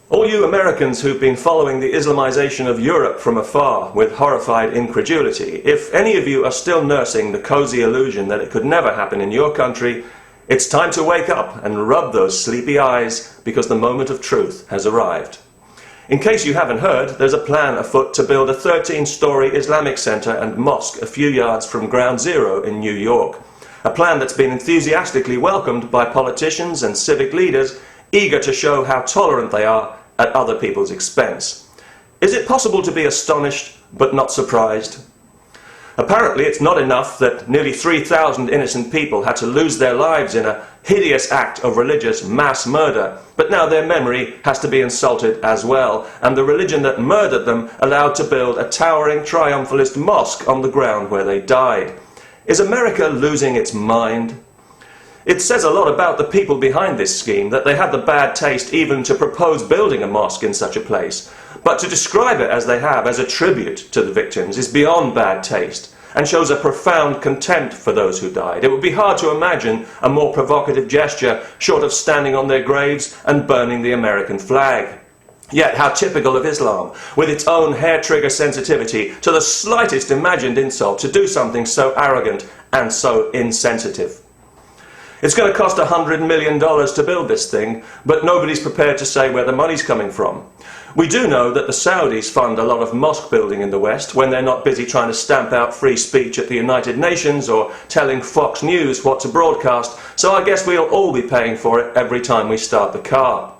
All you Americans who've been following the Islamization of Europe from afar with horrified incredulity, if any of you are still nursing the cozy illusion that it could never happen in your country, it's time to wake up and rub those sleepy eyes, because the moment of truth has arrived. In case you haven't heard, there's a plan afoot to build a 13-story Islamic center and mosque a few yards from Ground Zero in New York. A plan that's been enthusiastically welcomed by politicians and civic leaders eager to show how tolerant they are at other people's expense. Is it possible to be astonished but not surprised? Apparently it's not enough that nearly 3,000 innocent people had to lose their lives in a hideous act of religious mass murder, but now their memory has to be insulted as well, and the religion that murdered them allowed to build a towering triumphalist mosque on the ground where they died. Is America losing its mind? It says a lot about the people behind this scheme that they had the bad taste even to propose building a mosque in such a place. But to describe it as they have, as a tribute to the victims, is beyond bad taste and shows a profound contempt for those who died. It would be hard to imagine a more provocative gesture short of standing on their graves and burning the American flag. Yet how typical of Islam, with its own hair-trigger sensitivity to the slightest imagined insult, to do something so arrogant and so insensitive. It's going to cost $100 million to build this thing, but nobody's prepared to say where the money's coming from. We do know that the Saudis fund a lot of mosque building in the West when they're not busy trying to stamp out free speech at the United Nations or telling Fox News what to broadcast, so I guess we'll all be paying for it every time we start the car.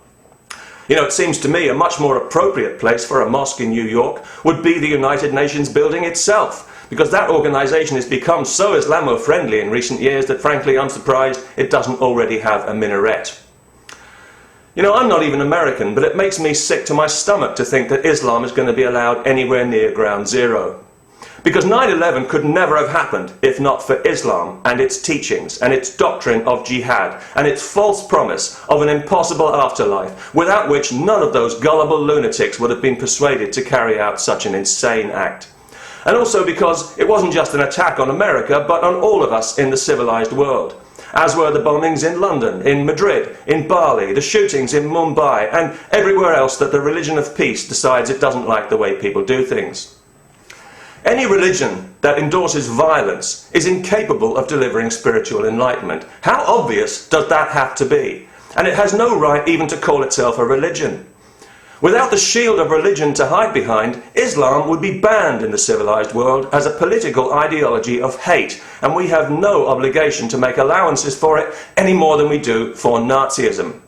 You know, it seems to me a much more appropriate place for a mosque in New York would be the United Nations building itself, because that organisation has become so Islamo-friendly in recent years that frankly I'm surprised it doesn't already have a minaret. You know, I'm not even American, but it makes me sick to my stomach to think that Islam is going to be allowed anywhere near Ground Zero. Because 9/11 could never have happened if not for Islam and its teachings and its doctrine of jihad and its false promise of an impossible afterlife, without which none of those gullible lunatics would have been persuaded to carry out such an insane act. And also because it wasn't just an attack on America, but on all of us in the civilized world, as were the bombings in London, in Madrid, in Bali, the shootings in Mumbai, and everywhere else that the religion of peace decides it doesn't like the way people do things. Any religion that endorses violence is incapable of delivering spiritual enlightenment. How obvious does that have to be? And it has no right even to call itself a religion. Without the shield of religion to hide behind, Islam would be banned in the civilized world as a political ideology of hate, and we have no obligation to make allowances for it any more than we do for Nazism.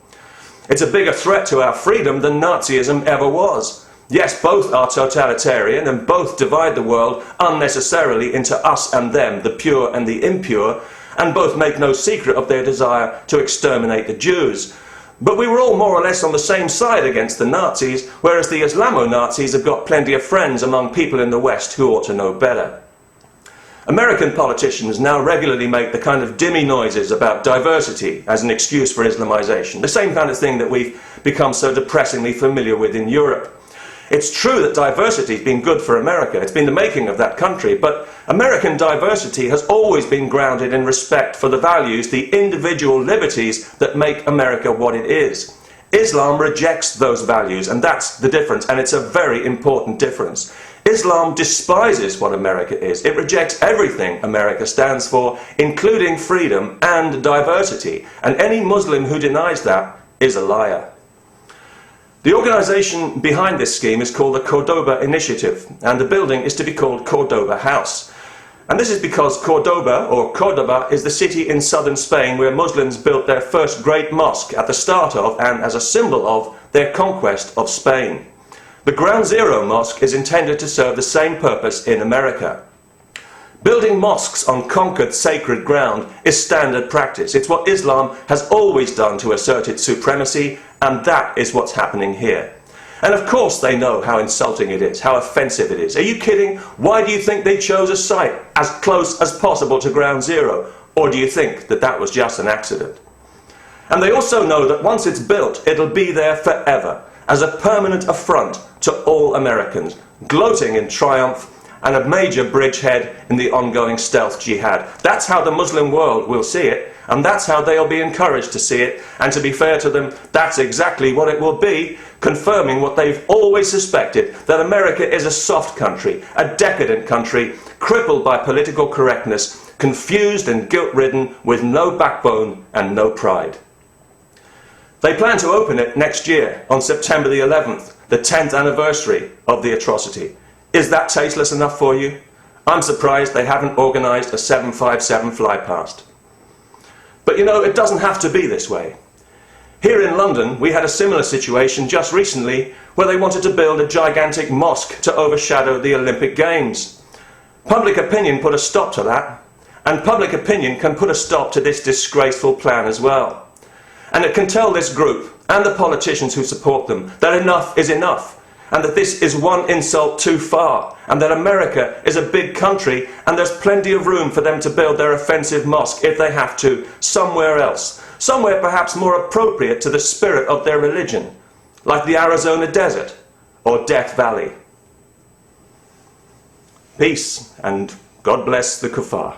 It's a bigger threat to our freedom than Nazism ever was. Yes, both are totalitarian and both divide the world unnecessarily into us and them, the pure and the impure, and both make no secret of their desire to exterminate the Jews. But we were all more or less on the same side against the Nazis, whereas the Islamo-Nazis have got plenty of friends among people in the West who ought to know better. American politicians now regularly make the kind of dimmy noises about diversity as an excuse for Islamization, the same kind of thing that we've become so depressingly familiar with in Europe. It's true that diversity has been good for America. It's been the making of that country. But American diversity has always been grounded in respect for the values, the individual liberties that make America what it is. Islam rejects those values, and that's the difference, and it's a very important difference. Islam despises what America is. It rejects everything America stands for, including freedom and diversity. And any Muslim who denies that is a liar. The organisation behind this scheme is called the Cordoba Initiative, and the building is to be called Cordoba House. And this is because Cordoba, or Cordoba, is the city in southern Spain where Muslims built their first great mosque at the start of, and as a symbol of, their conquest of Spain. The Ground Zero Mosque is intended to serve the same purpose in America. Building mosques on conquered sacred ground is standard practice. It's what Islam has always done to assert its supremacy, and that is what's happening here. And of course they know how insulting it is, how offensive it is. Are you kidding? Why do you think they chose a site as close as possible to Ground Zero? Or do you think that that was just an accident? And they also know that once it's built, it'll be there forever, as a permanent affront to all Americans, gloating in triumph and a major bridgehead in the ongoing stealth jihad. That's how the Muslim world will see it, and that's how they'll be encouraged to see it. And to be fair to them, that's exactly what it will be, confirming what they've always suspected, that America is a soft country, a decadent country, crippled by political correctness, confused and guilt-ridden, with no backbone and no pride. They plan to open it next year, on September the 11th, the 10th anniversary of the atrocity. Is that tasteless enough for you? I'm surprised they haven't organised a 757 flypast. But you know, it doesn't have to be this way. Here in London, we had a similar situation just recently where they wanted to build a gigantic mosque to overshadow the Olympic Games. Public opinion put a stop to that, and public opinion can put a stop to this disgraceful plan as well. And it can tell this group and the politicians who support them that enough is enough, and that this is one insult too far, and that America is a big country and there's plenty of room for them to build their offensive mosque if they have to, somewhere else, somewhere perhaps more appropriate to the spirit of their religion, like the Arizona desert or Death Valley. Peace, and God bless the kuffar.